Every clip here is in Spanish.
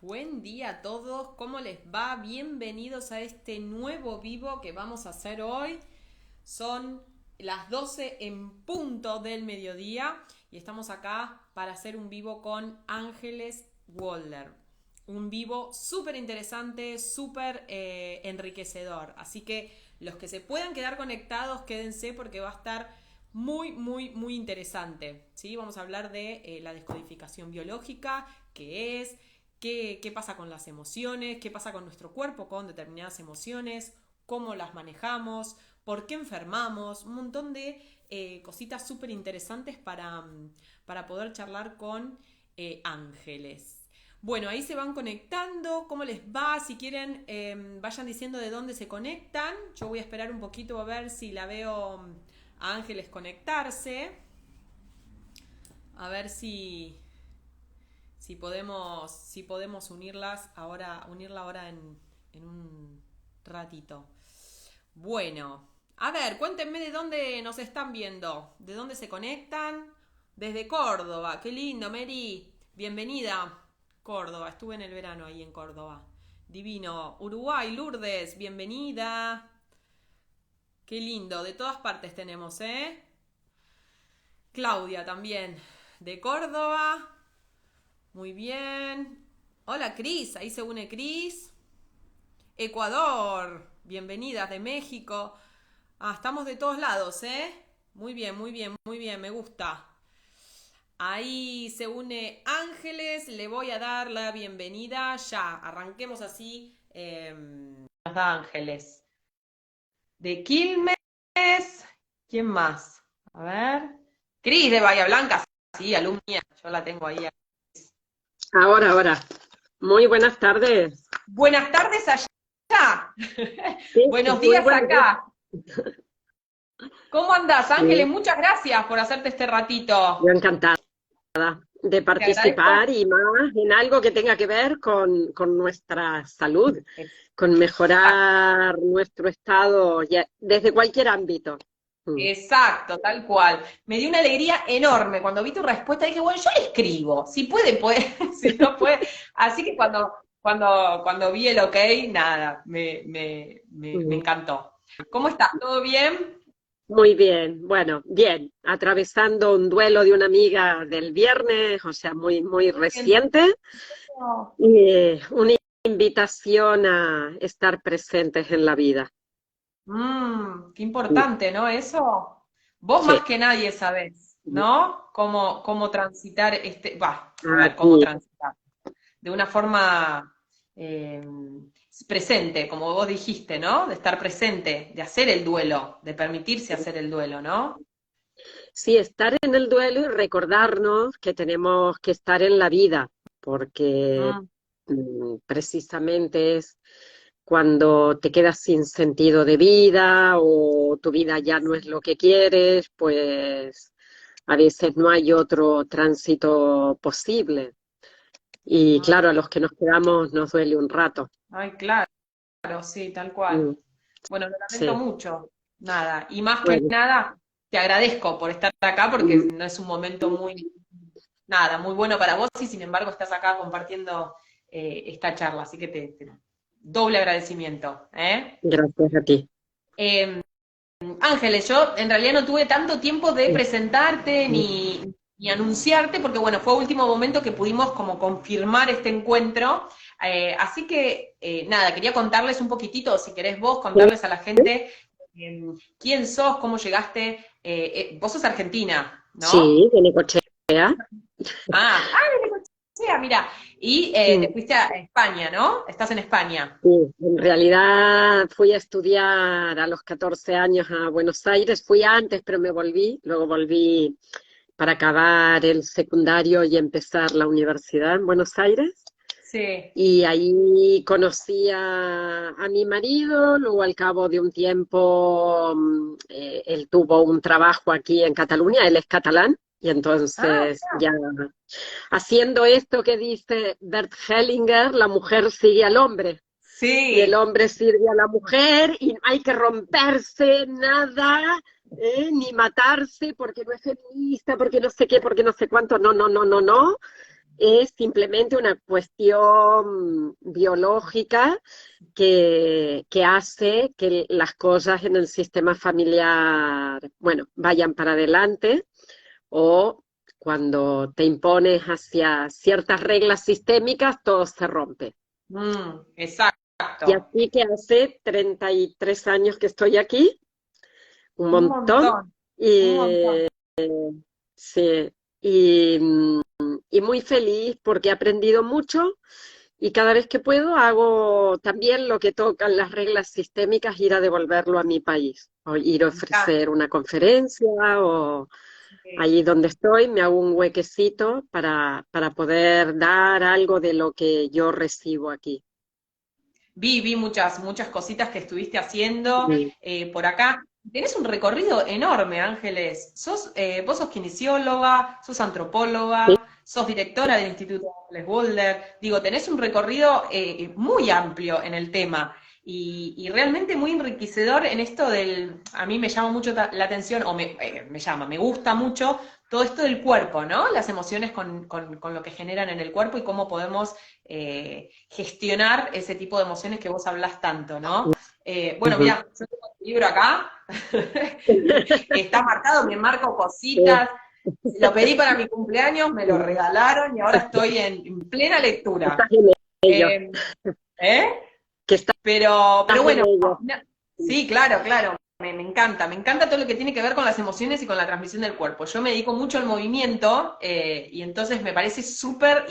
Buen día a todos, ¿cómo les va? Bienvenidos a este nuevo vivo que vamos a hacer hoy. Son las 12 en punto del mediodía y estamos acá para hacer un vivo con Ángeles Walder. Un vivo súper interesante, súper enriquecedor. Así que los que se puedan quedar conectados, quédense porque va a estar muy interesante. ¿Sí? Vamos a hablar de la descodificación biológica, qué es, qué pasa con las emociones, qué pasa con nuestro cuerpo con determinadas emociones, cómo las manejamos, por qué enfermamos, un montón de cositas súper interesantes para poder charlar con Ángeles. Bueno, ahí se van conectando, ¿cómo les va? Si quieren, vayan diciendo de dónde se conectan. Yo voy a esperar un poquito a ver si la veo a Ángeles conectarse. A ver si podemos unirla ahora en un ratito. Bueno, a ver, cuéntenme de dónde nos están viendo, de dónde se conectan. Desde Córdoba, qué lindo, Mary. Bienvenida, Córdoba. Estuve en el verano ahí en Córdoba. Divino. Uruguay, Lourdes, bienvenida. Qué lindo, de todas partes tenemos, ¿eh? Claudia también, de Córdoba. Muy bien. Hola, Cris, ahí se une Cris. Ecuador, bienvenidas de México. Ah, estamos de todos lados, ¿eh? Muy bien, me gusta. Ahí se une Ángeles, le voy a dar la bienvenida. Ya, arranquemos así. Ángeles. De Quilmes. ¿Quién más? A ver. Cris de Bahía Blanca, sí, alumna. Yo la tengo ahí. Ahora. Muy buenas tardes. Buenas tardes allá. Sí, Buenos muy días buenos días. acá. ¿Cómo andás, Ángeles? Sí, Muchas gracias por hacerte este yo ratito. encantada de Te agradezco. participar y más en algo que tenga que ver con nuestra salud, con mejorar nuestro estado desde cualquier ámbito. Mm. Exacto, tal cual. Me dio una alegría enorme cuando vi tu respuesta. Dije, bueno, yo le escribo. Si puede, puede. Si no puede. Así que cuando vi el ok, nada, me Mm. encantó. ¿Cómo estás? ¿Todo bien? Muy bien, bueno, bien, atravesando un duelo de una amiga del viernes, o sea, muy Siento. reciente, y una invitación a estar presentes en la vida. Qué importante, ¿no? Eso. Vos más Sí, que nadie sabés, ¿no? Cómo transitar a ver, cómo aquí, transitar. De una forma eh, presente, como vos dijiste, ¿no? De estar presente, de hacer el duelo, de permitirse hacer el duelo, ¿no? sí, estar en el duelo y recordarnos que tenemos que estar en la vida, porque Mm, precisamente es cuando te quedas sin sentido de vida o tu vida ya no es lo que quieres, pues a veces no hay otro tránsito posible. Y mm. claro, a los que nos quedamos nos duele un rato. Ay, claro, sí, tal cual. Mm, Bueno, lo lamento sí, mucho. Nada, y más que bueno. nada, te agradezco por estar acá porque mm, no es un momento nada, muy bueno para vos y sin embargo estás acá compartiendo esta charla, así que doble agradecimiento. ¿Eh? Gracias a ti. Eh, Ángeles, yo en realidad no tuve tanto tiempo de Mm, presentarte ni anunciarte, porque bueno, fue a último momento que pudimos como confirmar este encuentro. Así que nada, quería contarles un poquitito, si querés vos, contarles a la gente quién sos, cómo llegaste. Vos sos argentina, ¿no? sí, de Necochea. De Necochea, mira. Y te Mm. fuiste a España, ¿no? Estás en España. Sí, en realidad fui a estudiar a los 14 años a Buenos Aires, fui antes, pero me volví, luego volví para acabar el secundario y empezar la universidad en Buenos Aires. Sí. Y ahí conocí a mi marido, luego al cabo de un tiempo él tuvo un trabajo aquí en Cataluña, él es catalán, y Ah, entonces ya haciendo esto que dice Bert Hellinger, la mujer sigue al hombre y el sí. hombre sirve a la mujer y no hay que romperse nada, ni matarse porque no es feminista, porque no sé qué, porque no sé cuánto, no. es simplemente una cuestión biológica que hace que las cosas en el sistema familiar, bueno, vayan para adelante o cuando te impones hacia ciertas reglas sistémicas, todo se rompe. Y Exacto. así que hace 33 años que estoy aquí, un Un montón, montón, un montón. y sí, y, y muy feliz porque he aprendido mucho y cada vez que puedo hago también lo que tocan las reglas sistémicas, ir a devolverlo a mi país, o ir a Me encanta. ofrecer una conferencia o allí donde estoy me hago un huequecito para poder dar algo de lo que yo recibo aquí. Vi muchas cositas que estuviste haciendo Sí, por acá. Tenés un recorrido enorme, Ángeles. Vos sos kinesióloga, sos sí, antropóloga, sos directora del Instituto Ángeles Boulder. Digo, tenés un recorrido muy amplio en el tema y realmente muy enriquecedor en esto del. A mí me llama mucho la atención, o me gusta mucho todo esto del cuerpo, ¿no? Las emociones con lo que generan en el cuerpo y cómo podemos gestionar ese tipo de emociones que vos hablás tanto, ¿no? Bueno, ujú. mira, yo tengo el libro acá, está marcado, me marco Sí, cositas, lo pedí para mi cumpleaños, me lo sí. regalaron y ahora estoy en plena lectura. Estás en ello, Eh, ¿Eh? que estás Pero en bueno, ello. sí, claro, claro. Me encanta todo lo que tiene que ver con las emociones y con la transmisión del cuerpo. Yo me dedico mucho al movimiento y entonces me parece súper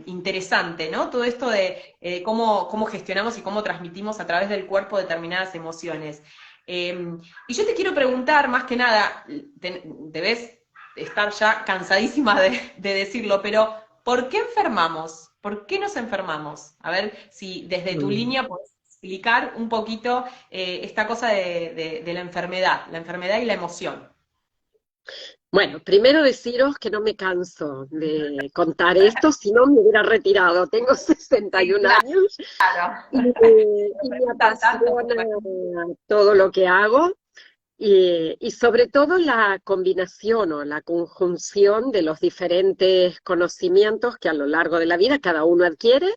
interesante, ¿no? Todo esto de cómo gestionamos y cómo transmitimos a través del cuerpo determinadas emociones. Y yo te quiero preguntar, más que nada, debes estar ya cansadísima de decirlo, pero ¿por qué enfermamos? ¿Por qué nos enfermamos? A ver si desde tu Mm. línea podés explicar un poquito esta cosa de la enfermedad y la emoción. Bueno, primero deciros que no me canso de contar esto, si no me hubiera retirado. Tengo Sí, 61 años claro. y me Preguntan tanto, apasiona pues, todo lo que hago y sobre todo la combinación o la conjunción de los diferentes conocimientos que a lo largo de la vida cada uno adquiere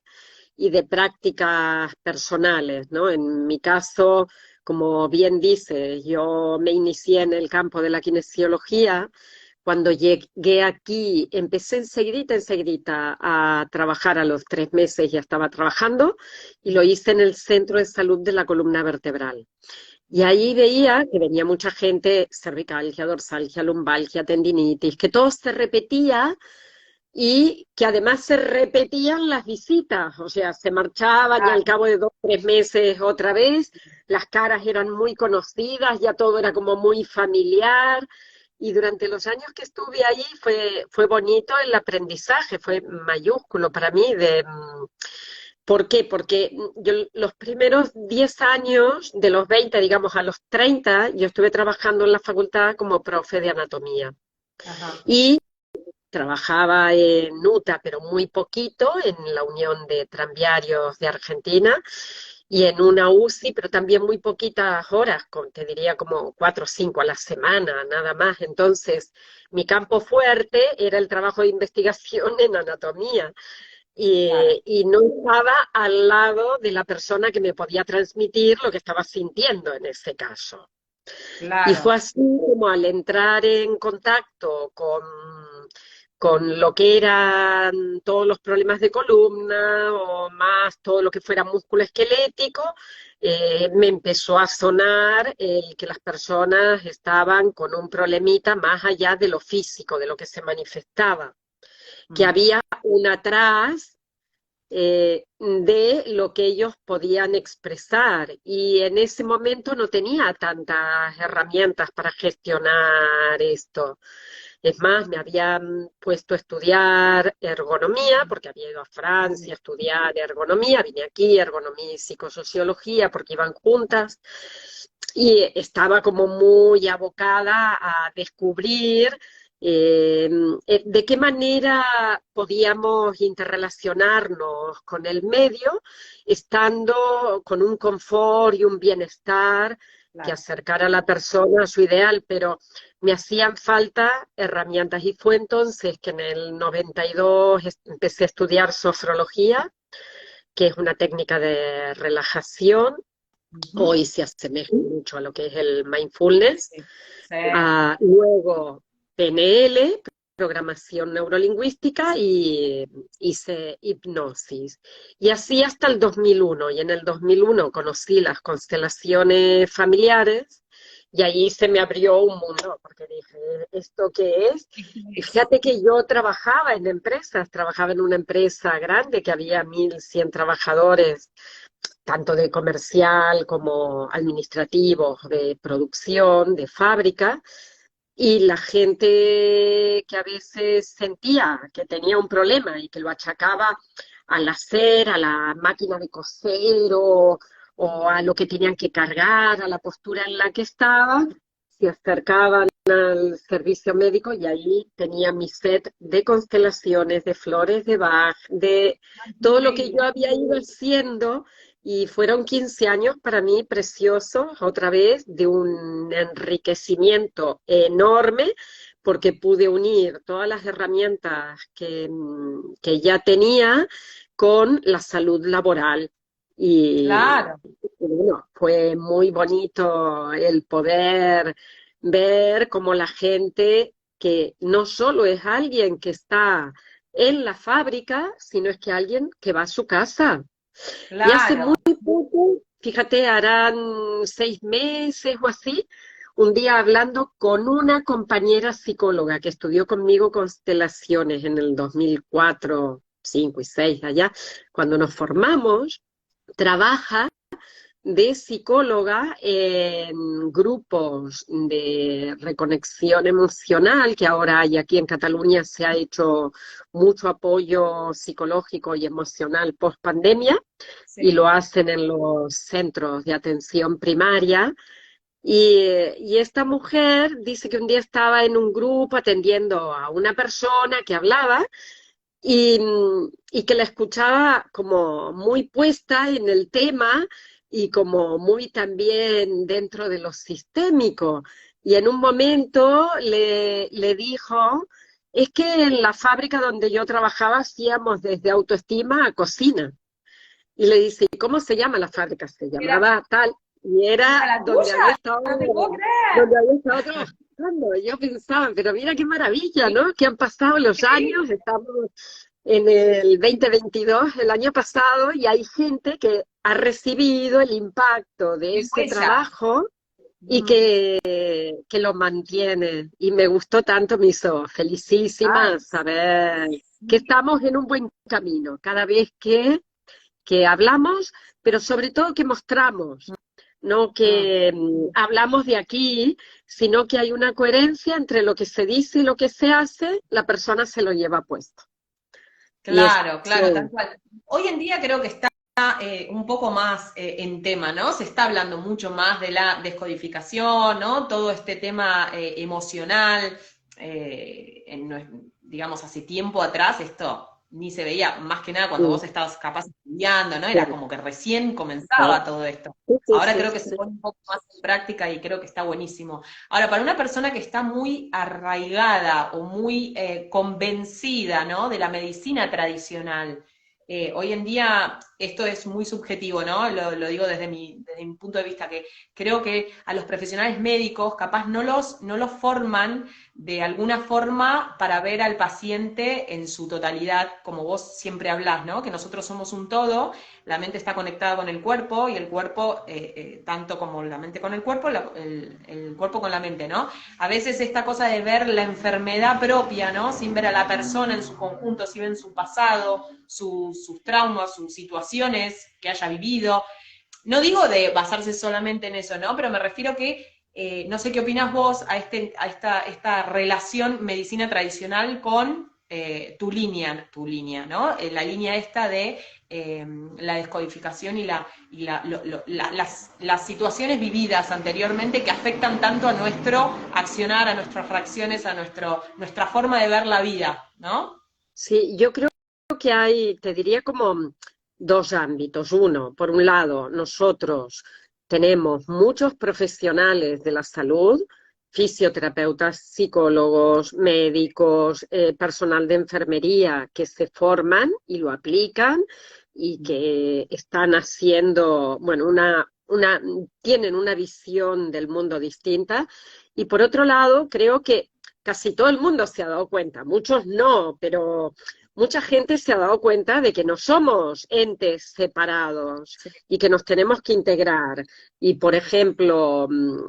y de prácticas personales, ¿no? En mi caso, como bien dice, yo me inicié en el campo de la kinesiología. Cuando llegué aquí, empecé enseguidita a trabajar. A los 3 meses ya estaba trabajando y lo hice en el Centro de Salud de la Columna Vertebral. Y ahí veía que venía mucha gente, cervicalgia, dorsalgia, lumbalgia, tendinitis, que todo se repetía y que además se repetían las visitas, o sea, se marchaban y al claro. cabo de 2 o 3 meses otra vez, las caras eran muy conocidas, ya todo era como muy familiar. Y durante los años que estuve allí fue bonito el aprendizaje, fue mayúsculo para mí. ¿Por qué? Porque yo los primeros 10 años, de los 20 digamos, a los 30 yo estuve trabajando en la facultad como profe de anatomía. Ajá. Y trabajaba en UTA, pero muy poquito, en la Unión de Tranviarios de Argentina, y en una UCI, pero también muy poquitas horas, te diría como 4 o 5 a la semana, nada más. Entonces, mi campo fuerte era el trabajo de investigación en anatomía. Claro, Y no estaba al lado de la persona que me podía transmitir lo que estaba sintiendo en ese caso. Y fue claro. así como al entrar en contacto con lo que eran todos los problemas de columna o más todo lo que fuera músculo esquelético, me empezó a sonar el que las personas estaban con un problemita más allá de lo físico, de lo que se manifestaba, que Mm. había un atrás de lo que ellos podían expresar. Y en ese momento no tenía tantas herramientas para gestionar esto. Es más, me habían puesto a estudiar ergonomía, porque había ido a Francia a estudiar ergonomía, vine aquí, ergonomía y psicosociología, porque iban juntas, y estaba como muy abocada a descubrir eh, de qué manera podíamos interrelacionarnos con el medio, estando con un confort y un bienestar que claro. acercara a la persona a su ideal, pero me hacían falta herramientas y fue entonces que en el 92 empecé a estudiar sofrología, que es una técnica de relajación. Ujú. Hoy se asemeja mucho a lo que es el mindfulness. Sí, sí. Luego PNL, programación neurolingüística, y hice hipnosis. Y así hasta el 2001. Y en el 2001 conocí las constelaciones familiares y ahí se me abrió un mundo, porque dije, ¿esto qué es? Esto Y es. fíjate que yo trabajaba en empresas, trabajaba en una empresa grande que había 1.100 trabajadores, tanto de comercial como administrativos, de producción, de fábrica, y la gente que a veces sentía que tenía un problema y que lo achacaba al hacer, a la máquina de coser o a lo que tenían que cargar, a la postura en la que estaban, se acercaban al servicio médico y ahí tenía mi set de constelaciones, de flores de Bach, de todo lo que yo Increíble. había ido haciendo, y fueron 15 años para mí preciosos, otra vez, de un enriquecimiento enorme, porque pude unir todas las herramientas que ya tenía con la salud laboral. Y Claro, bueno, fue muy bonito el poder ver cómo la gente, que no solo es alguien que está en la fábrica, sino es que alguien que va a su casa. Y hace muy claro. poco, fíjate, harán 6 meses o así, un día hablando con una compañera psicóloga que estudió conmigo constelaciones en el 2004, 5 y 6 allá, cuando nos formamos, trabaja de psicóloga en grupos de reconexión emocional, que ahora hay aquí en Cataluña, se ha hecho mucho apoyo psicológico y emocional post pandemia, y Sí. lo hacen en los centros de atención primaria. Y esta mujer dice que un día estaba en un grupo atendiendo a una persona que hablaba y, y que la escuchaba como muy puesta en el tema y como muy también dentro de lo sistémico. Y en un momento le dijo, es que en la fábrica donde yo trabajaba hacíamos desde autoestima a cocina. Y le dice, ¿y cómo se llama la fábrica? Se Era, llamaba tal, y era era la tuya, no te puedo creer. donde había estado trabajando. Y yo pensaba, pero mira qué maravilla, ¿no? Que han pasado los años, estamos en el 2022, el año pasado, y hay gente que ha recibido el impacto de Qué ese huella. trabajo y Mm. que lo mantiene. Y me gustó tanto, me hizo Ay, felicísima saber que sí. estamos en un buen camino cada vez que hablamos, pero sobre todo que mostramos, no Mm. que hablamos de aquí, sino que hay una coherencia entre lo que se dice y lo que se hace, la persona se lo lleva puesto. Y Claro, claro, tal eso, cual. Hoy en día creo que está un poco más en tema, ¿no? Se está hablando mucho más de la descodificación, ¿no? Todo este tema emocional, digamos, hace tiempo atrás esto ni se veía, más que nada cuando sí, vos estabas capaz estudiando, ¿no? Era claro, como que recién claro. comenzaba todo esto. Sí, sí, Ahora sí, creo que se sí. pone un poco más en práctica y creo que está buenísimo. Ahora, para una persona que está muy arraigada o muy convencida, ¿no? De la medicina tradicional, hoy en día esto es muy subjetivo, ¿no? Lo digo desde mi punto de vista, que creo que a los profesionales médicos capaz no los forman de alguna forma para ver al paciente en su totalidad, como vos siempre hablás, ¿no? Que nosotros somos un todo, la mente está conectada con el cuerpo y el cuerpo, tanto como la mente con el cuerpo, el cuerpo con la mente, ¿no? A veces esta cosa de ver la enfermedad propia, ¿no? Sin ver a la persona en su conjunto, sin ver su pasado, sus traumas, sus situaciones que haya vivido. No digo de basarse solamente en eso, ¿no? Pero me refiero que no sé qué opinas vos a esta relación medicina tradicional con tu línea, ¿no? La línea esta de la descodificación y las situaciones vividas anteriormente que afectan tanto a nuestro accionar, a nuestras reacciones, a nuestra forma de ver la vida, ¿no? Sí, yo creo que hay, te diría como dos ámbitos. Uno, por un lado, nosotros tenemos muchos profesionales de la salud, fisioterapeutas, psicólogos, médicos, personal de enfermería que se forman y lo aplican y que están haciendo, bueno, tienen una visión del mundo distinta. Y por otro lado, creo que casi todo el mundo se ha dado cuenta, muchos no, pero mucha gente se ha dado cuenta de que no somos entes separados Sí. y que nos tenemos que integrar. Y, por ejemplo,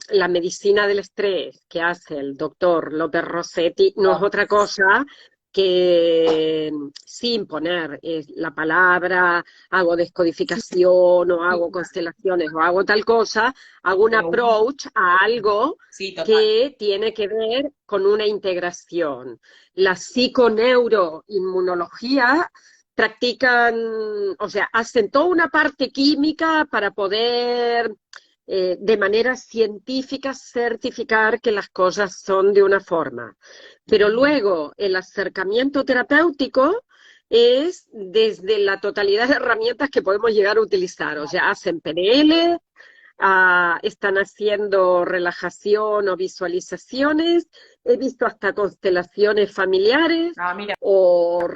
la medicina del estrés que hace el doctor López Rossetti no es Oh, otra cosa que, sin poner la palabra, hago descodificación o sí, hago constelaciones o hago tal cosa, hago un pero approach a algo sí, total. que tiene que ver con una integración. La psiconeuroinmunología practican, o sea, hacen toda una parte química para poder de manera científica certificar que las cosas son de una forma. Pero luego el acercamiento terapéutico es desde la totalidad de herramientas que podemos llegar a utilizar. O sea, hacen PNL, están haciendo relajación o visualizaciones, he visto hasta constelaciones familiares Ah, mira, o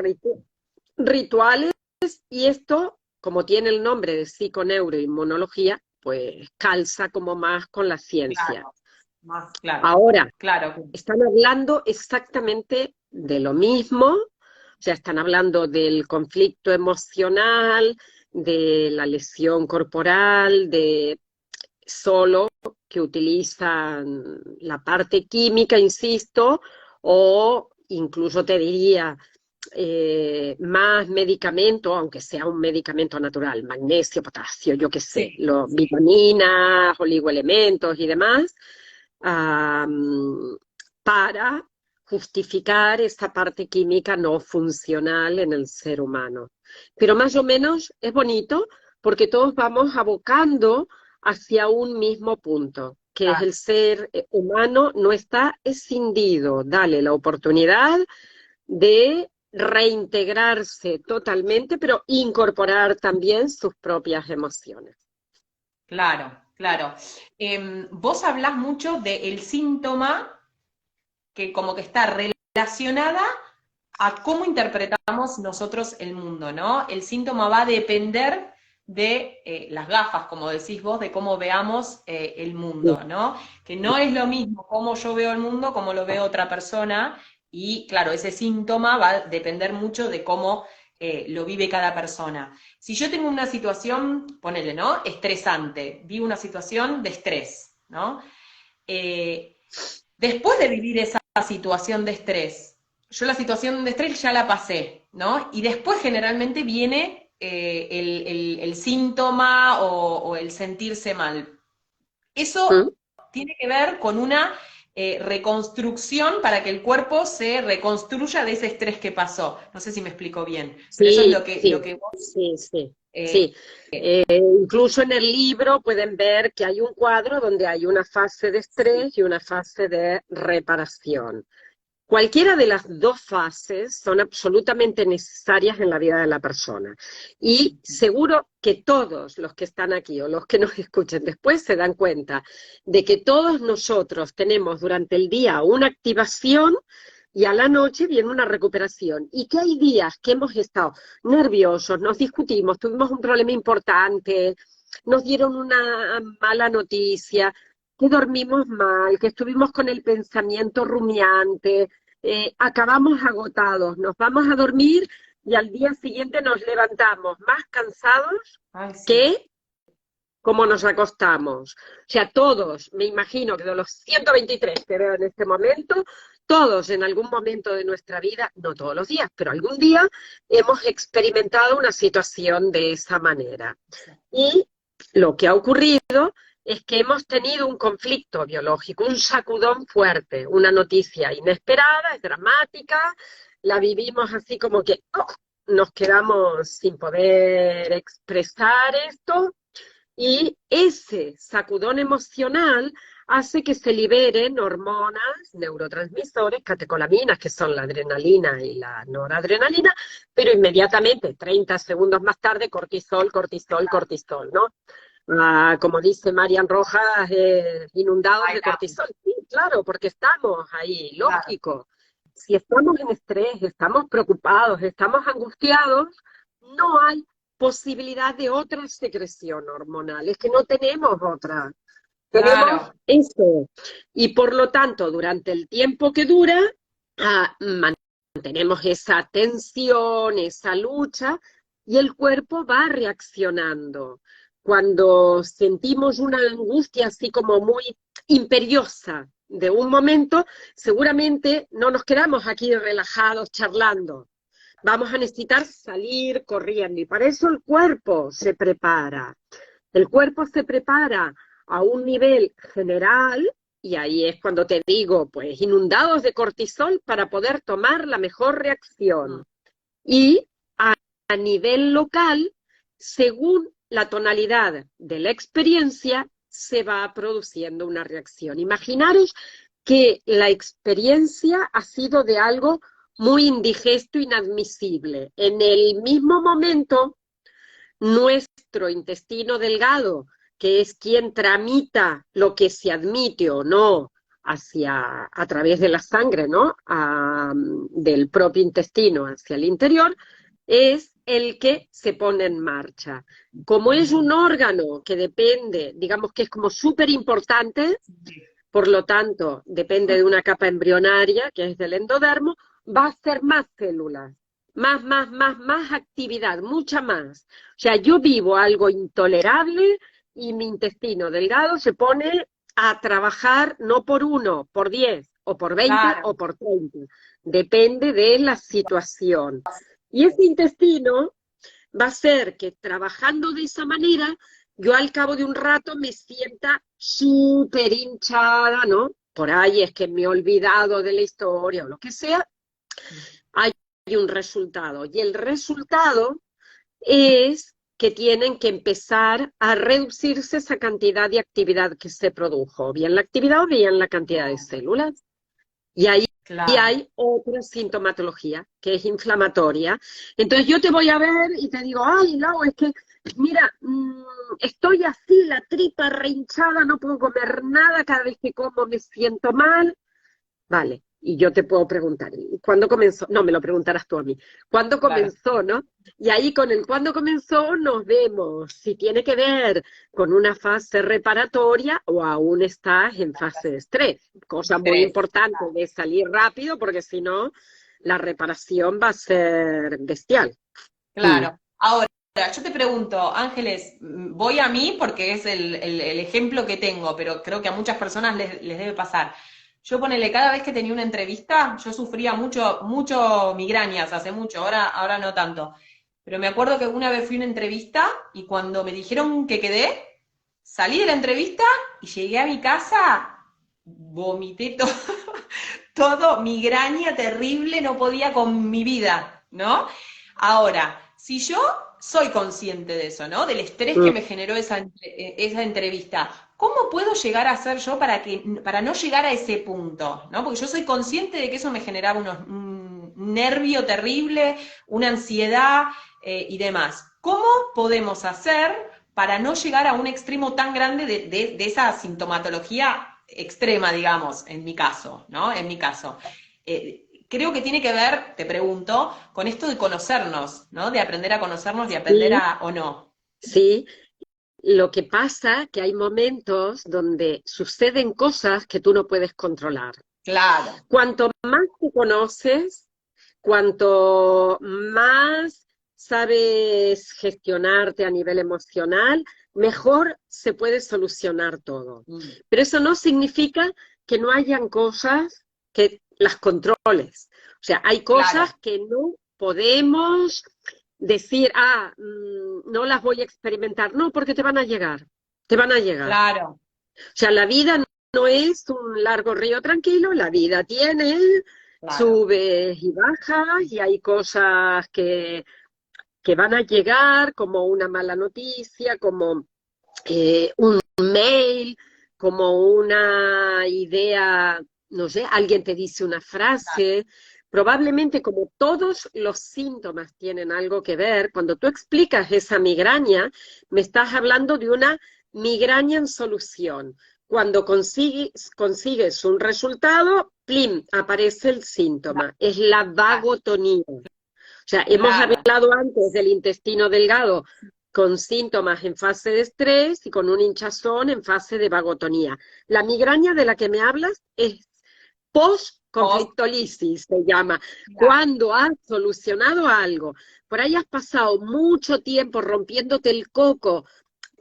rituales, y esto, como tiene el nombre de psiconeuroinmunología, pues calza como más con la ciencia. claro, más claro, Ahora, claro, están hablando exactamente de lo mismo, o sea, están hablando del conflicto emocional, de la lesión corporal, de solo que utilizan la parte química, insisto, o incluso te diría más medicamento, aunque sea un medicamento natural, magnesio, potasio, yo qué sé, sí, los vitaminas, oligoelementos y demás, um, para justificar esta parte química no funcional en el ser humano. Pero más o menos es bonito porque todos vamos abocando hacia un mismo punto, que es claro. el ser humano no está escindido. Dale la oportunidad de reintegrarse totalmente, pero incorporar también sus propias emociones. Claro, claro. Vos hablás mucho del síntoma que como que está relacionada a cómo interpretamos nosotros el mundo, ¿no? El síntoma va a depender de las gafas, como decís vos, de cómo veamos el Sí, mundo, ¿no? Que no es lo mismo cómo yo veo el mundo como lo ve otra persona y claro, ese síntoma va a depender mucho de cómo lo vive cada persona. Si yo tengo una situación, ponele, ¿no? Estresante, vivo una situación de estrés, ¿no? Eh, Después de vivir esa situación de estrés, yo la situación de estrés ya la pasé, ¿no? Y después generalmente viene el síntoma o el sentirse mal. ¿Mm? Eso tiene que ver con una reconstrucción para que el cuerpo se reconstruya de ese estrés que pasó. No sé si me explico bien, pero eso es Sí, lo sí, que vos... sí, sí, eh, sí. Incluso en el libro pueden ver que hay un cuadro donde hay una fase de sí, estrés y una fase de reparación. Cualquiera de las dos fases son absolutamente necesarias en la vida de la persona. Y seguro que todos los que están aquí o los que nos escuchen después se dan cuenta de que todos nosotros tenemos durante el día una activación y a la noche viene una recuperación. Y que hay días que hemos estado nerviosos, nos discutimos, tuvimos un problema importante, nos dieron una mala noticia, que dormimos mal, que estuvimos con el pensamiento rumiante, acabamos agotados, nos vamos a dormir y al día siguiente nos levantamos más cansados ay, sí, que como nos acostamos. O sea, todos, me imagino que de los 123 que veo en este momento, todos en algún momento de nuestra vida, no todos los días, pero algún día hemos experimentado una situación de esa manera. sí, Y lo que ha ocurrido es que hemos tenido un conflicto biológico, un sacudón fuerte, una noticia inesperada, es dramática, la vivimos así como que ¡oh! Nos quedamos sin poder expresar esto y ese sacudón emocional hace que se liberen hormonas, neurotransmisores, catecolaminas, que son la adrenalina y la noradrenalina, pero inmediatamente, 30 segundos más tarde, cortisol, cortisol, cortisol, ¿no? como dice Marian Rojas, inundados Ahí de está, cortisol. Sí, claro, porque estamos ahí, claro. lógico. Si estamos en estrés, estamos preocupados, estamos angustiados, no hay posibilidad de otra secreción hormonal, es que no tenemos otra. Tenemos Claro. eso. Y por lo tanto, durante el tiempo que dura, mantenemos esa tensión, esa lucha, y el cuerpo va reaccionando. Cuando sentimos una angustia así como muy imperiosa de un momento, seguramente no nos quedamos aquí relajados charlando. Vamos a necesitar salir corriendo y para eso el cuerpo se prepara. El cuerpo se prepara a un nivel general y ahí es cuando te digo, pues inundados de cortisol para poder tomar la mejor Mm. reacción. Y a nivel local, según la tonalidad de la experiencia, se va produciendo una reacción. Imaginaros que la experiencia ha sido de algo muy indigesto, inadmisible. En el mismo momento, nuestro intestino delgado, que es quien tramita lo que se admite o no a través de la sangre, ¿no? Del propio intestino hacia el interior, es el que se pone en marcha. Como es un órgano que depende, digamos que es como súper importante, por lo tanto, depende de una capa embrionaria, que es del endodermo, va a ser más células, más actividad, mucha más. O sea, yo vivo algo intolerable y mi intestino delgado se pone a trabajar no por 1, por 10, o por 20, Claro. o por 30. Depende de la situación. Y ese intestino va a ser que trabajando de esa manera, yo al cabo de un rato me sienta súper hinchada, ¿no? Por ahí es que me he olvidado de la historia o lo que sea, hay un resultado. Y el resultado es que tienen que empezar a reducirse esa cantidad de actividad que se produjo, bien la actividad o bien la cantidad de células. Y ahí Claro. hay otra sintomatología que es inflamatoria. Entonces yo te voy a ver y te digo, ay, Lau, es que, mira, estoy así, la tripa rehinchada, no puedo comer nada, cada vez que como me siento mal. Vale, y yo te puedo preguntar, ¿y cuándo comenzó? No, me lo preguntarás tú a mí. ¿Cuándo Claro. comenzó, no? Y ahí con el cuándo comenzó nos vemos si tiene que ver con una fase reparatoria o aún estás en fase de estrés. Cosa muy Estrés. importante de salir rápido porque si no, la reparación va a ser bestial. Mm. Claro. Ahora, yo te pregunto, Ángeles, voy a mí porque es el ejemplo que tengo, pero creo que a muchas personas les debe pasar. Yo ponele, cada vez que tenía una entrevista, yo sufría mucho migrañas, hace mucho, ahora no tanto. Pero me acuerdo que una vez fui a una entrevista y cuando me dijeron que quedé, salí de la entrevista y llegué a mi casa, vomité todo, todo, migraña terrible, no podía con mi vida, ¿no? Ahora, si yo soy consciente de eso, ¿no? Del estrés que Mm. me generó esa entrevista, ¿cómo puedo llegar a ser yo para no llegar a ese punto, ¿no? Porque yo soy consciente de que eso me generaba un nervio terrible, una ansiedad y demás. ¿Cómo podemos hacer para no llegar a un extremo tan grande de esa sintomatología extrema, digamos, en mi caso, ¿no? En mi caso. Creo que tiene que ver, te pregunto, con esto de conocernos, ¿no? De aprender a conocernos, de aprender Sí, a, o no. sí. Lo que pasa que hay momentos donde suceden cosas que tú no puedes controlar. Claro, Cuanto más te conoces, cuanto más sabes gestionarte a nivel emocional, mejor se puede solucionar todo. mm, Pero eso no significa que no hayan cosas que las controles. O sea, hay cosas claro, que no podemos decir, no las voy a experimentar. No, porque te van a llegar, te van a llegar. claro, O sea, la vida no es un largo río tranquilo, la vida tiene claro, subes y bajas y hay cosas que van a llegar como una mala noticia, como un mail, como una idea, no sé, alguien te dice una frase. Probablemente como todos los síntomas tienen algo que ver, cuando tú explicas esa migraña, me estás hablando de una migraña en solución. Cuando consigues un resultado, ¡plim!, aparece el síntoma. Es la vagotonía. O sea, hemos Claro, hablado antes del intestino delgado con síntomas en fase de estrés y con un hinchazón en fase de vagotonía. La migraña de la que me hablas es post, post-conflictolisis, se llama, claro, cuando has solucionado algo. Por ahí has pasado mucho tiempo rompiéndote el coco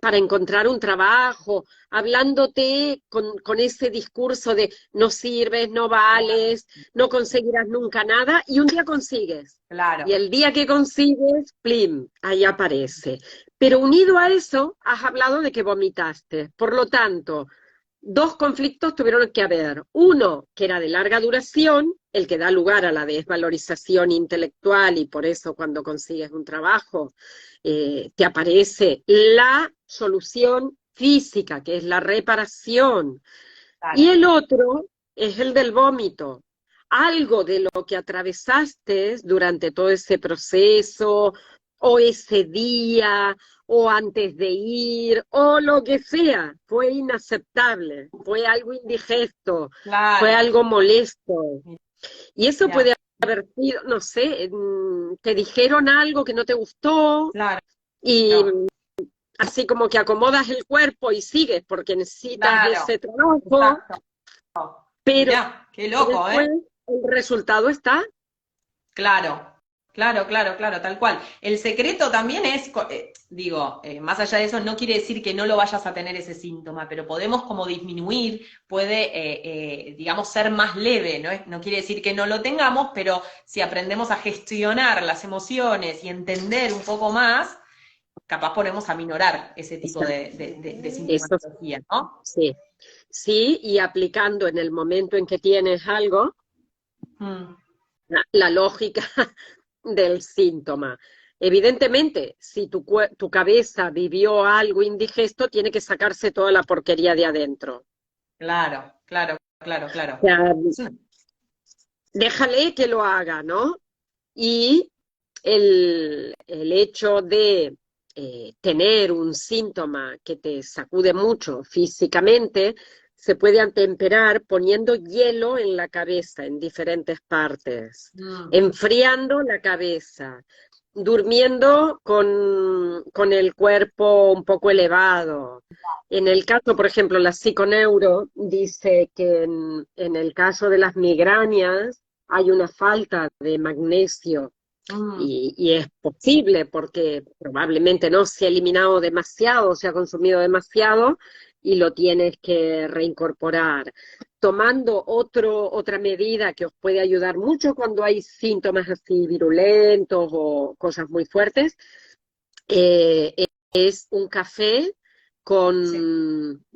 para encontrar un trabajo, hablándote con ese discurso de no sirves, no vales, no conseguirás nunca nada, y un día consigues. Y claro. el día que consigues, plim, ahí aparece. Pero unido a eso, has hablado de que vomitaste. Por lo tanto, dos conflictos tuvieron que haber. Uno, que era de larga duración, el que da lugar a la desvalorización intelectual y por eso cuando consigues un trabajo te aparece la solución física, que es la reparación. Y Claro. el otro es el del vómito. Algo de lo que atravesaste durante todo ese proceso, o ese día, o antes de ir, o lo que sea, fue inaceptable, fue algo indigesto, fue Claro, algo molesto. Y eso mira, puede haber sido, no sé, te dijeron algo que no te gustó, claro, y así como que acomodas el cuerpo y sigues porque necesitas claro, ese trabajo, exacto. pero Mirá, qué loco, después ¿eh? el resultado está. Claro, claro, claro, claro, tal cual. El secreto también es, digo, más allá de eso, no quiere decir que no lo vayas a tener ese síntoma, pero podemos como disminuir, puede, digamos, ser más leve, ¿no? No quiere decir que no lo tengamos, pero si aprendemos a gestionar las emociones y entender un poco más, capaz podemos aminorar ese tipo Está. de Eso sintomatología, ¿no? sí. Sí, y aplicando en el momento en que tienes algo, Mm, la lógica del síntoma. Evidentemente, si tu cabeza vivió algo indigesto, tiene que sacarse toda la porquería de adentro. claro, claro, claro, O claro. sea, Es una- déjale que lo haga, ¿no? Y el hecho de tener un síntoma que te sacude mucho físicamente, se puede atemperar poniendo hielo en la cabeza en diferentes partes, mm, enfriando la cabeza, durmiendo con el cuerpo un poco elevado. En el caso, por ejemplo, la psiconeuro dice que en el caso de las migrañas hay una falta de magnesio mm. y es posible porque probablemente no se ha eliminado demasiado, se ha consumido demasiado y lo tienes que reincorporar. Tomando otra medida que os puede ayudar mucho cuando hay síntomas así virulentos o cosas muy fuertes, eh, es un café Sí.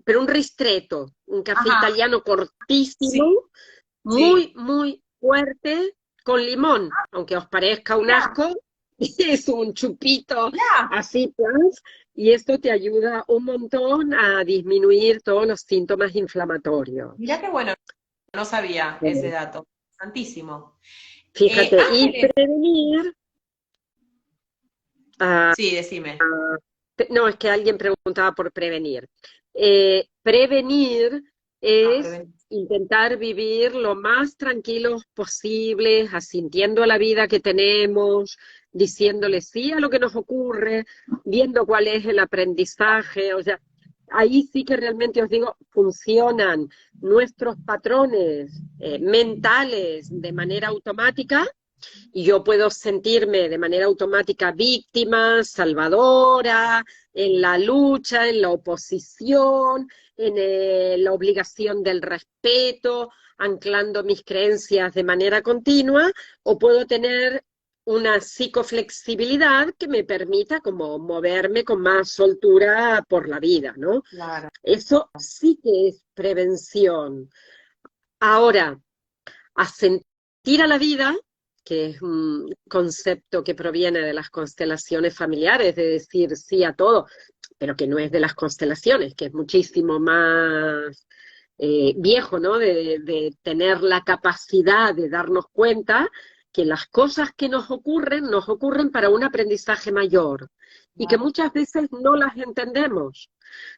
pero un ristretto, un café Ajá, italiano sí, cortísimo, muy, sí. muy fuerte, con limón, aunque os parezca un Mira, asco, es un chupito mira, así, pues, y esto te ayuda un montón a disminuir todos los síntomas inflamatorios. mira qué bueno, no sabía ese Eh, dato. Santísimo. Fíjate, y Ángeles, prevenir, ah, sí, decime. no, es que alguien preguntaba por prevenir. Prevenir Ah, es intentar vivir lo más tranquilos posible, asintiendo a la vida que tenemos, diciéndole sí a lo que nos ocurre, viendo cuál es el aprendizaje. O sea, ahí sí que realmente os digo, funcionan nuestros patrones mentales de manera automática y yo puedo sentirme de manera automática víctima, salvadora, en la lucha, en la oposición, en la obligación del respeto, anclando mis creencias de manera continua, o puedo tener una psicoflexibilidad que me permita como moverme con más soltura por la vida, ¿no? Claro. Eso sí que es prevención. Ahora, asentir a la vida, que es un concepto que proviene de las constelaciones familiares, de decir sí a todo, pero que no es de las constelaciones, que es muchísimo más viejo, ¿no? De tener la capacidad de darnos cuenta, que las cosas que nos ocurren para un aprendizaje mayor y que muchas veces no las entendemos.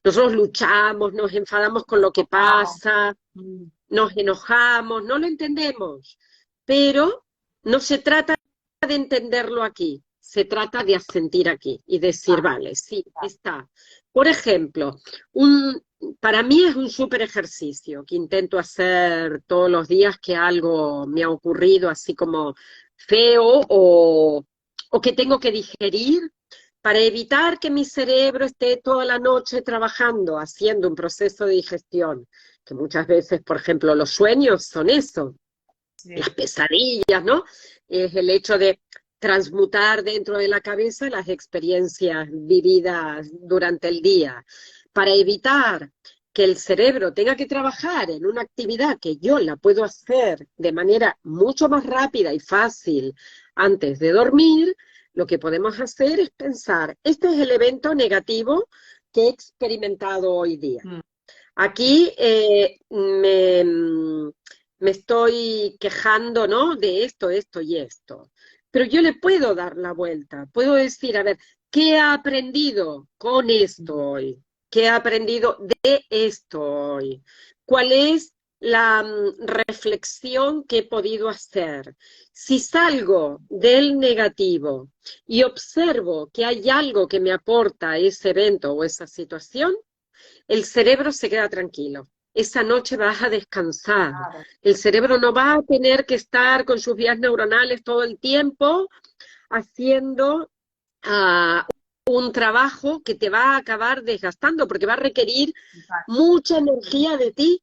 Nosotros luchamos, nos enfadamos con lo que Vamos. pasa, nos enojamos, no lo entendemos, pero no se trata de entenderlo aquí, se trata de asentir aquí y decir, vale, sí, está. Por ejemplo, para mí es un súper ejercicio que intento hacer todos los días que algo me ha ocurrido así como feo o que tengo que digerir para evitar que mi cerebro esté toda la noche trabajando, haciendo un proceso de digestión, que muchas veces, por ejemplo, los sueños son eso, las Sí. pesadillas, ¿no? Es el hecho de transmutar dentro de la cabeza las experiencias vividas durante el día, para evitar que el cerebro tenga que trabajar en una actividad que yo la puedo hacer de manera mucho más rápida y fácil antes de dormir. Lo que podemos hacer es pensar, este es el evento negativo que he experimentado hoy día. Aquí me estoy quejando, ¿no? De esto, esto y esto. Pero yo le puedo dar la vuelta. Puedo decir, a ver, ¿qué he aprendido con esto hoy? ¿Qué he aprendido de esto hoy? ¿Cuál es la reflexión que he podido hacer? Si salgo del negativo y observo que hay algo que me aporta ese evento o esa situación, el cerebro se queda tranquilo. Esa noche vas a descansar. Claro. El cerebro no va a tener que estar con sus vías neuronales todo el tiempo haciendo un trabajo que te va a acabar desgastando porque va a requerir Exacto. mucha energía de ti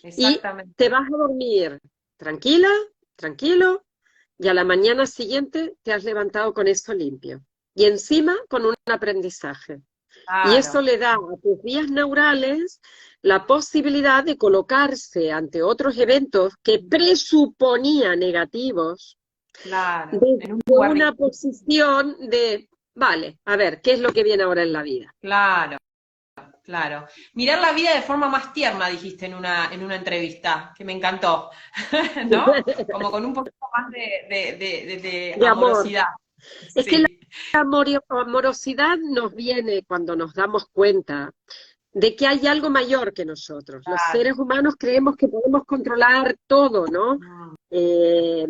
y te Exactamente. vas a dormir tranquila, tranquilo, y a la mañana siguiente te has levantado con eso limpio. Y encima con un aprendizaje. Y eso Claro, le da a tus vías neurales la posibilidad de colocarse ante otros eventos que presuponía negativos claro. desde En un lugar una distinto. posición de, vale, a ver, ¿qué es lo que viene ahora en la vida? Claro, claro. Mirar la vida de forma más tierna, dijiste en una entrevista, que me encantó, ¿no? Como con un poquito más de De amor. amorosidad. Es que la Sí, amorosidad nos viene cuando nos damos cuenta de que hay algo mayor que nosotros. Los claro. seres humanos creemos que podemos controlar todo, ¿no? Mm, Eh,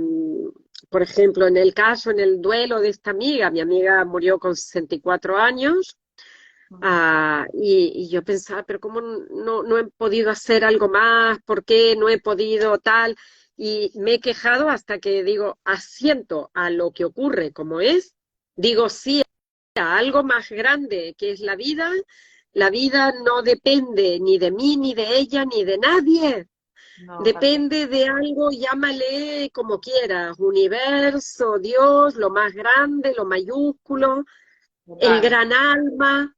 por ejemplo, en el caso, en el duelo de esta amiga, mi amiga murió con 64 años, mm, y yo pensaba, pero ¿cómo no he podido hacer algo más? ¿Por qué no he podido tal? Y me he quejado hasta que digo, asiento a lo que ocurre como es, digo sí a algo más grande que es la vida no depende ni de mí, ni de ella, ni de nadie. no, tal cual. Depende de algo, llámale como quieras, universo, Dios, lo más grande, lo mayúsculo, el Total. gran alma,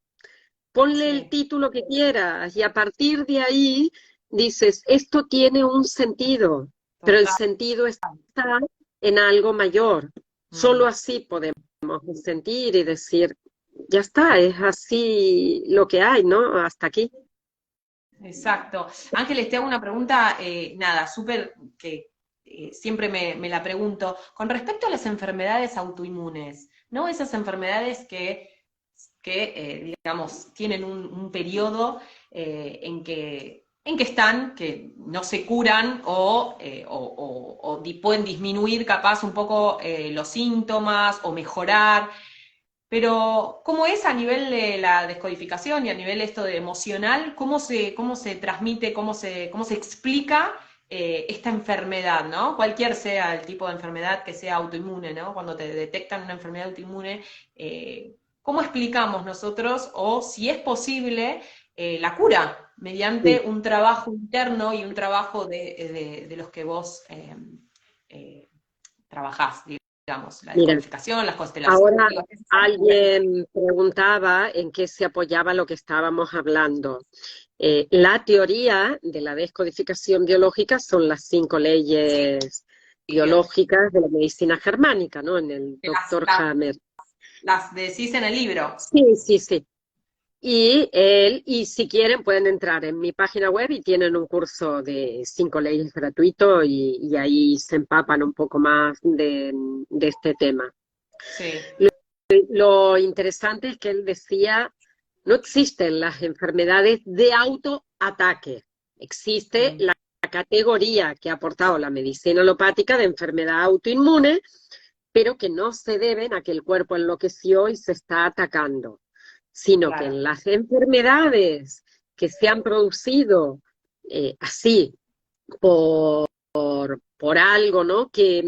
ponle el Sí, título que quieras y a partir de ahí dices, esto tiene un sentido, pero el total. sentido está en algo mayor. Mm. Solo así podemos sentir y decir, ya está, es así lo que hay, ¿no? Hasta aquí. Exacto. Ángeles, te hago una pregunta, nada, súper que siempre me la pregunto. Con respecto a las enfermedades autoinmunes, ¿no? Esas enfermedades que digamos, tienen un periodo en que están, que no se curan o pueden disminuir capaz un poco los síntomas o mejorar. Pero, ¿cómo es a nivel de la descodificación y a nivel esto de emocional? Cómo se transmite, cómo se explica esta enfermedad, ¿no? Cualquier sea el tipo de enfermedad que sea autoinmune, ¿no? Cuando te detectan una enfermedad autoinmune, ¿cómo explicamos nosotros o si es posible la cura mediante Sí. un trabajo interno y un trabajo de los que vos eh, trabajás, digamos, la Mira, descodificación, las constelaciones, ahora digo, ¿es necesario? alguien preguntaba en qué se apoyaba lo que estábamos hablando. La teoría de la descodificación biológica son las 5 leyes Sí, biológicas de la medicina germánica, ¿no? En el que doctor Hammer. las decís en el libro. Sí, sí, sí. y si quieren pueden entrar en mi página web y tienen un curso de 5 leyes gratuito y ahí se empapan un poco más de este tema. Sí. Lo interesante es que él decía, no existen las enfermedades de autoataque, existe Mm. la categoría que ha aportado la medicina alopática de enfermedad autoinmune, pero que no se deben a que el cuerpo enloqueció y se está atacando, sino que Claro. en las enfermedades que se han producido así, por, por algo, ¿no? Que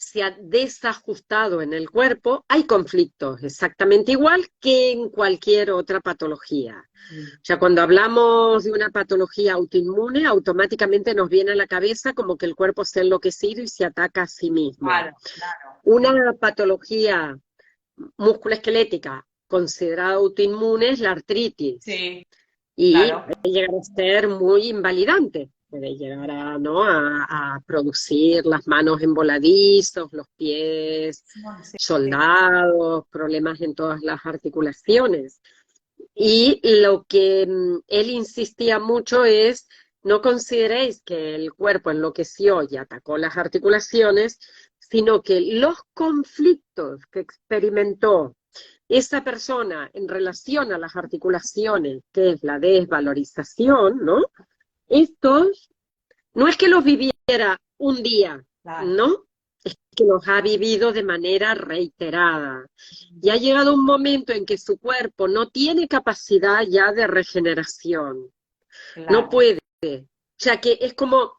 se ha desajustado en el cuerpo, hay conflictos exactamente igual que en cualquier otra patología. Mm. O sea, cuando hablamos de una patología autoinmune, automáticamente nos viene a la cabeza como que el cuerpo se ha enloquecido y se ataca a sí mismo. Claro, claro. Una patología musculoesquelética considerada autoinmune es la artritis Sí, y claro. puede llegar a ser muy invalidante, puede llegar a, ¿no? a producir las manos en voladizos, los pies Sí, sí. soldados, problemas en todas las articulaciones. Y lo que él insistía mucho es, no consideréis que el cuerpo enloqueció y atacó las articulaciones, sino que los conflictos que experimentó esa persona en relación a las articulaciones, que es la desvalorización, ¿no? Estos no es que los viviera un día, Claro. ¿no? Es que los ha vivido de manera reiterada. Y ha llegado un momento en que su cuerpo no tiene capacidad ya de regeneración, no Claro. puede. O sea que es como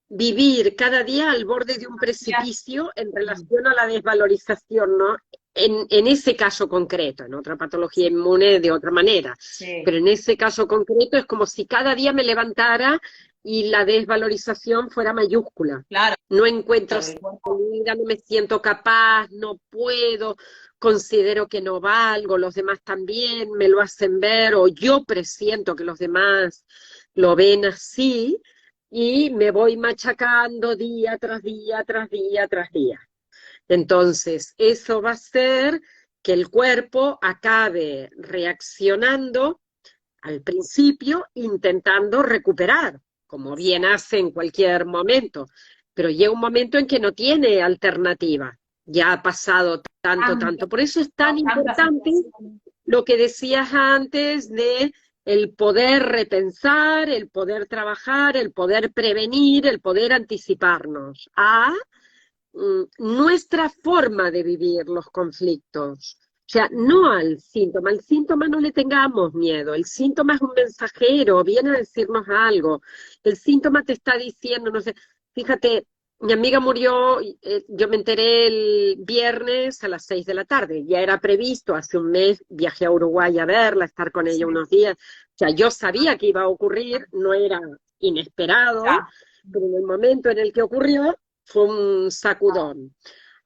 vivir cada día al borde de un Ya. precipicio en Mm. relación a la desvalorización, ¿no? En ese caso concreto, en otra patología Sí, inmune de otra manera, pero sí, en ese caso concreto es como si cada día me levantara y la desvalorización fuera mayúscula. claro. No encuentro El cuerpo. salida, no me siento capaz, no puedo, considero que no valgo, los demás también me lo hacen ver, o yo presiento que los demás lo ven así, y me voy machacando día tras día, tras día, tras día. Entonces, eso va a hacer que el cuerpo acabe reaccionando al principio intentando recuperar, como bien hace en cualquier momento, pero llega un momento en que no tiene alternativa. Ya ha pasado tanto, Tantas, tanto. Por eso es tan tantas importante situaciones. lo que decías antes de el poder repensar, el poder trabajar, el poder prevenir, el poder anticiparnos a nuestra forma de vivir los conflictos. O sea, no al síntoma no le tengamos miedo, el síntoma es un mensajero, viene a decirnos algo, el síntoma te está diciendo, no sé, fíjate, mi amiga murió, yo me enteré el viernes a las 6 de la tarde, ya era previsto, hace un mes viajé a Uruguay a verla, a estar con ella Sí, unos días, o sea, yo sabía que iba a ocurrir, no era inesperado, ya. pero en el momento en el que ocurrió, fue un sacudón.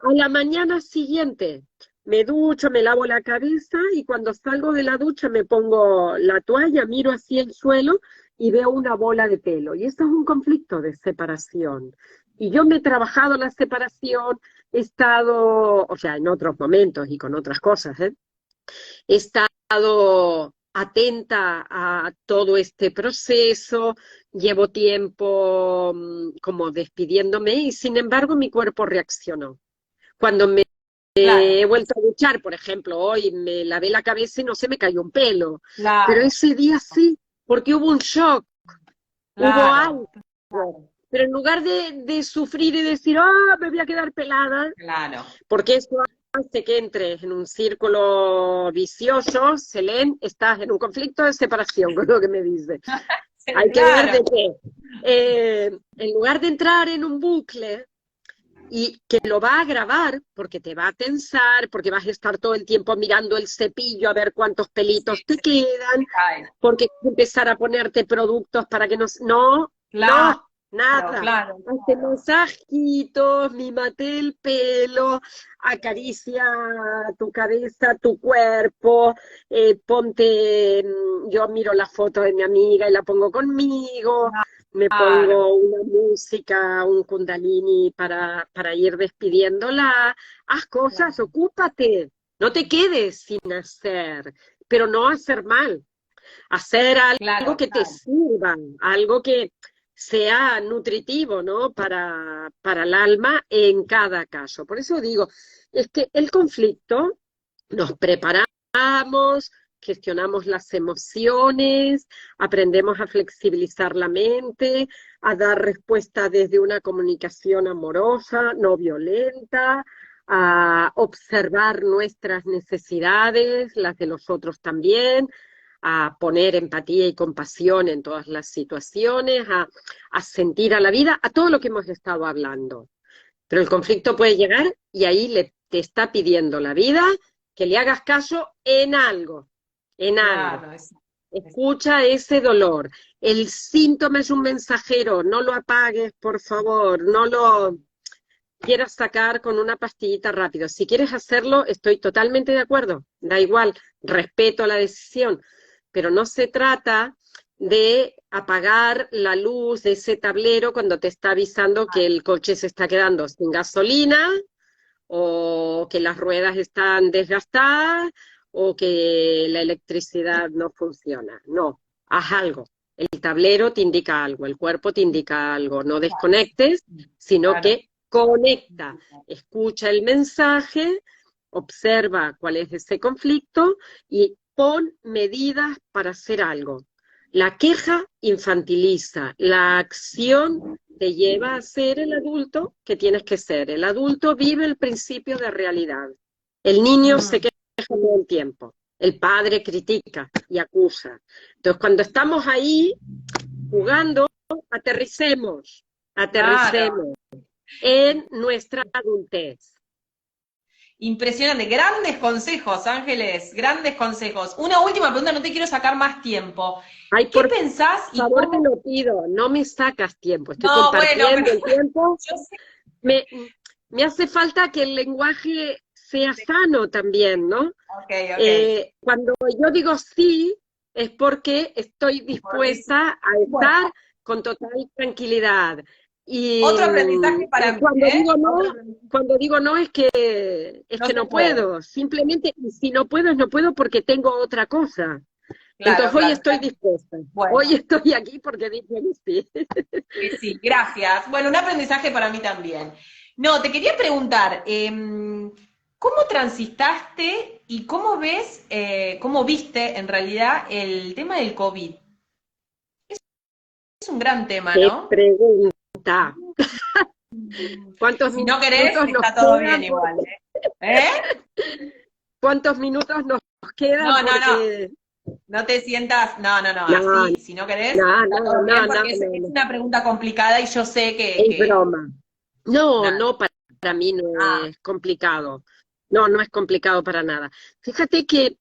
A la mañana siguiente me ducho, me lavo la cabeza y cuando salgo de la ducha me pongo la toalla, miro hacia el suelo y veo una bola de pelo. Y esto es un conflicto de separación. Y yo me he trabajado la separación, he estado, o sea, en otros momentos y con otras cosas, ¿eh? He estado atenta a todo este proceso, llevo tiempo como despidiéndome y sin embargo mi cuerpo reaccionó. Cuando me he Claro, vuelto a duchar, por ejemplo, hoy me lavé la cabeza y no se me cayó un pelo, pero claro, ese día sí, porque hubo un shock, hubo claro, algo. claro, Pero en lugar de sufrir y decir, ah, me voy a quedar pelada, claro. porque eso hace que entres en un círculo vicioso, Selén, estás en un conflicto de separación, con lo que me dice. Sí, Hay que ver claro, de qué. En lugar de entrar en un bucle y que lo va a agravar, porque te va a tensar, porque vas a estar todo el tiempo mirando el cepillo a ver cuántos sí, pelitos te se quedan, cae. porque empezar a ponerte productos para que no... No, Claro, no, nada. claro, Hazte claro. masajitos, mímate el pelo, acaricia tu cabeza, tu cuerpo, ponte, yo miro la foto de mi amiga y la pongo conmigo, me Claro, pongo una música, un kundalini para ir despidiéndola, haz cosas, claro. ocúpate, no te quedes sin hacer, pero no hacer mal, hacer algo Claro, que te sirva, algo que sea nutritivo, ¿no? Para el alma en cada caso. Por eso digo, es que el conflicto nos preparamos, gestionamos las emociones, aprendemos a flexibilizar la mente, a dar respuesta desde una comunicación amorosa, no violenta, a observar nuestras necesidades, las de los otros también, a poner empatía y compasión en todas las situaciones, a sentir a la vida, a todo lo que hemos estado hablando. Pero el conflicto puede llegar y ahí te está pidiendo la vida que le hagas caso en algo, en algo. claro, Escucha ese dolor. El síntoma es un mensajero, no lo apagues, por favor, no lo quieras sacar con una pastillita rápido. Si quieres hacerlo, estoy totalmente de acuerdo, da igual, respeto la decisión, pero no se trata de apagar la luz de ese tablero cuando te está avisando que el coche se está quedando sin gasolina o que las ruedas están desgastadas o que la electricidad no funciona. No, haz algo. El tablero te indica algo, el cuerpo te indica algo. No desconectes, sino claro. que conecta, escucha el mensaje, observa cuál es ese conflicto y pon medidas para hacer algo. La queja infantiliza, la acción te lleva a ser el adulto que tienes que ser. El adulto vive el principio de realidad. El niño se Mm, queja todo el tiempo. El padre critica y acusa. Entonces, cuando estamos ahí jugando, aterricemos, claro. aterricemos en nuestra adultez. Impresionante, grandes consejos, Ángeles, grandes consejos. Una última pregunta, no te quiero sacar más tiempo. Ay, ¿Qué por pensás y favor, te cómo? lo pido, no me sacas tiempo, estoy No, bueno, pero compartiendo el tiempo. yo sé. Me, me hace falta que el lenguaje sea sano también, ¿no? Ok, ok. Cuando yo digo sí, es porque estoy Porque sí. dispuesta a Bueno, estar con total tranquilidad. Y, otro aprendizaje para y mí, ¿eh? Otro aprendizaje. cuando digo no es No que se no puede. puedo. Simplemente, y si no puedo, es no puedo porque tengo otra cosa. Claro, Entonces hoy claro. estoy dispuesta. Hoy Bueno, estoy aquí porque dije que sí. que sí, gracias. Bueno, un aprendizaje para mí también. No, te quería preguntar, ¿cómo transitaste y cómo ves, cómo viste en realidad el tema del COVID? Es un gran tema, Qué ¿no? pregunta. ¿Cuántos Si no querés, minutos nos está todo bien quedan? igual, ¿eh? ¿Eh? ¿Cuántos minutos nos quedan? No, no, no. Porque No te sientas, no, no, no, no, así, si no querés, no, está no, todo bien no, no, porque es no. una pregunta complicada y yo sé Es broma. No, nada. no, para mí no Ah, es complicado. No, no es complicado para nada. Fíjate que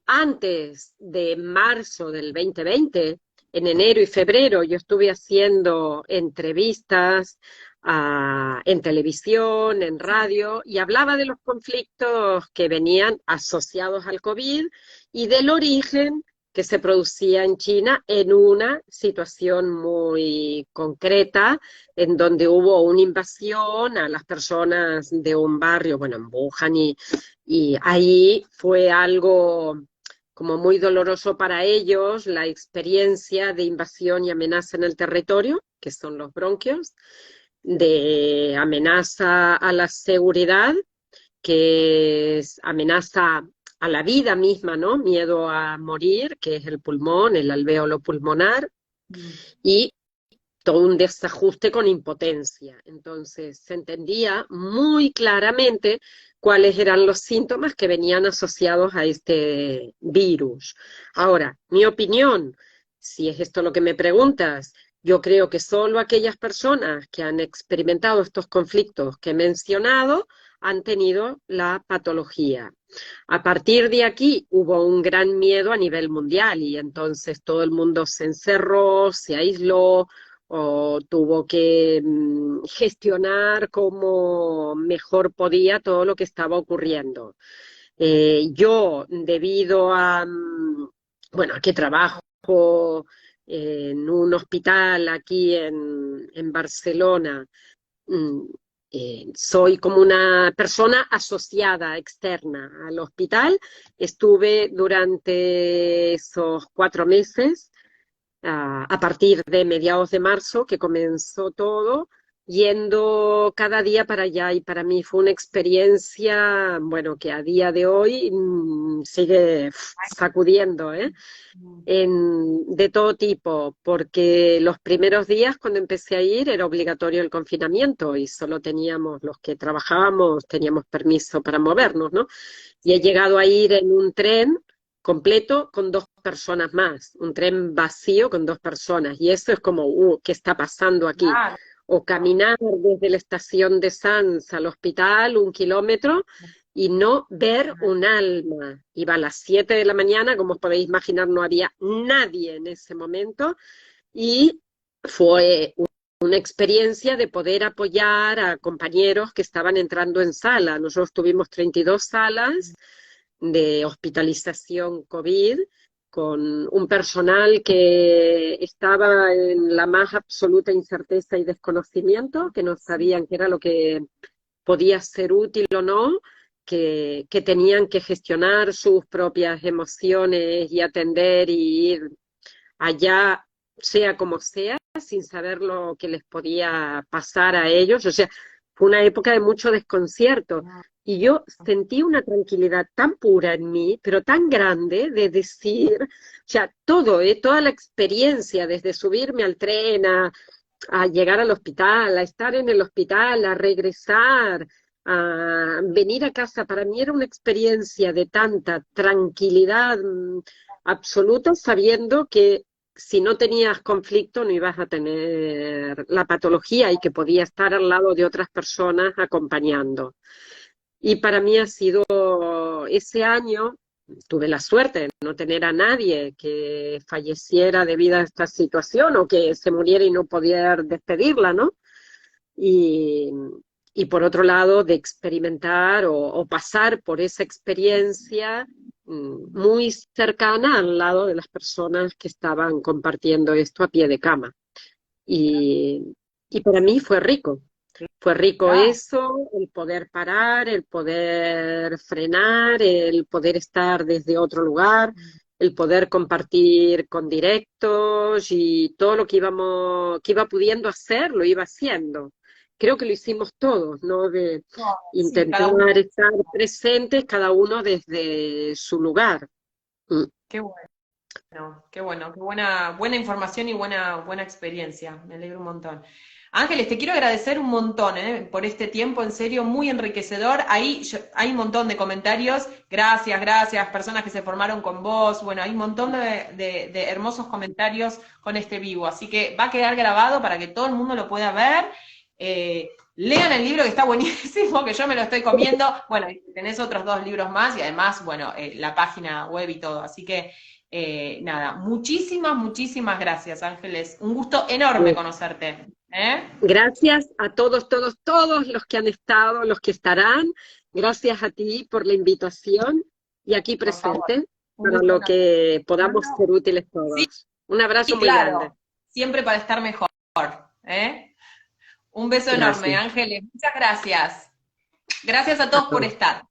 antes de marzo del 2020, en enero y febrero, yo estuve haciendo entrevistas en televisión, en radio, y hablaba de los conflictos que venían asociados al COVID y del origen que se producía en China en una situación muy concreta, en donde hubo una invasión a las personas de un barrio, bueno, en Wuhan, y ahí fue algo como muy doloroso para ellos la experiencia de invasión y amenaza en el territorio, que son los bronquios, de amenaza a la seguridad, que es amenaza a la vida misma, ¿no? Miedo a morir, que es el pulmón, el alvéolo pulmonar, mm, y todo un desajuste con impotencia. Entonces se entendía muy claramente cuáles eran los síntomas que venían asociados a este virus. Ahora, mi opinión, si es esto lo que me preguntas, yo creo que solo aquellas personas que han experimentado estos conflictos que he mencionado han tenido la patología. A partir de aquí hubo un gran miedo a nivel mundial y entonces todo el mundo se encerró, se aisló, o tuvo que gestionar como mejor podía todo lo que estaba ocurriendo. Yo, debido a, bueno, que trabajo en un hospital aquí en Barcelona, mm, soy como una persona asociada, externa al hospital. Estuve durante esos 4 meses, a partir de mediados de marzo, que comenzó todo, yendo cada día para allá. Y para mí fue una experiencia, bueno, que a día de hoy sigue sacudiendo, ¿eh? De todo tipo, porque los primeros días cuando empecé a ir era obligatorio el confinamiento y solo teníamos, los que trabajábamos, teníamos permiso para movernos, ¿no? Y he llegado a ir en un tren completo con 2 personas más, un tren vacío con 2 personas, y eso es como, ¿qué está pasando aquí? Claro. O caminar desde la estación de Sanz al hospital 1 kilómetro y no ver un alma. Iba a las 7 de la mañana, como os podéis imaginar, no había nadie en ese momento, y fue una experiencia de poder apoyar a compañeros que estaban entrando en sala. Nosotros tuvimos 32 salas de hospitalización COVID, con un personal que estaba en la más absoluta incerteza y desconocimiento, que no sabían qué era lo que podía ser útil o no, que tenían que gestionar sus propias emociones y atender y ir allá, sea como sea, sin saber lo que les podía pasar a ellos. O sea, fue una época de mucho desconcierto. Y yo sentí una tranquilidad tan pura en mí, pero tan grande, de decir, o sea, todo, toda la experiencia, desde subirme al tren a llegar al hospital, a estar en el hospital, a regresar, a venir a casa, para mí era una experiencia de tanta tranquilidad absoluta, sabiendo que si no tenías conflicto no ibas a tener la patología y que podía estar al lado de otras personas acompañando. Y para mí ha sido ese año, tuve la suerte de no tener a nadie que falleciera debido a esta situación o que se muriera y no poder despedirla, ¿no? Y, y por otro lado, de experimentar o pasar por esa experiencia muy cercana al lado de las personas que estaban compartiendo esto a pie de cama. Y, y para mí fue rico. Fue rico Claro. eso, el poder parar, el poder frenar, el poder estar desde otro lugar, el poder compartir con directos, y todo lo que iba pudiendo hacer, lo iba haciendo. Creo que lo hicimos todos, ¿no? De No, sí, cada uno. intentar estar presentes, cada uno desde su lugar. Mm. Qué bueno, qué bueno, qué buena información y buena experiencia. Me alegro un montón. Ángeles, te quiero agradecer un montón, por este tiempo, en serio, muy enriquecedor. Hay un montón de comentarios. Gracias, gracias, personas que se formaron con vos. Bueno, hay un montón de hermosos comentarios con este vivo. Así que va a quedar grabado para que todo el mundo lo pueda ver. Lean el libro, que está buenísimo, que yo me lo estoy comiendo. Bueno, y tenés otros 2 libros más y además, bueno, la página web y todo. Así que, nada, muchísimas gracias, Ángeles. Un gusto enorme conocerte. Gracias a todos, todos, todos los que han estado, los que estarán. Gracias a ti por la invitación y aquí Por favor. presente Un para gusto lo enorme. que podamos ser útiles Sí, todos. Un abrazo muy grande. claro. Siempre para estar mejor. ¿Eh? Un beso enorme, Gracias Ángeles. Muchas gracias. Gracias a a todos por todos. estar.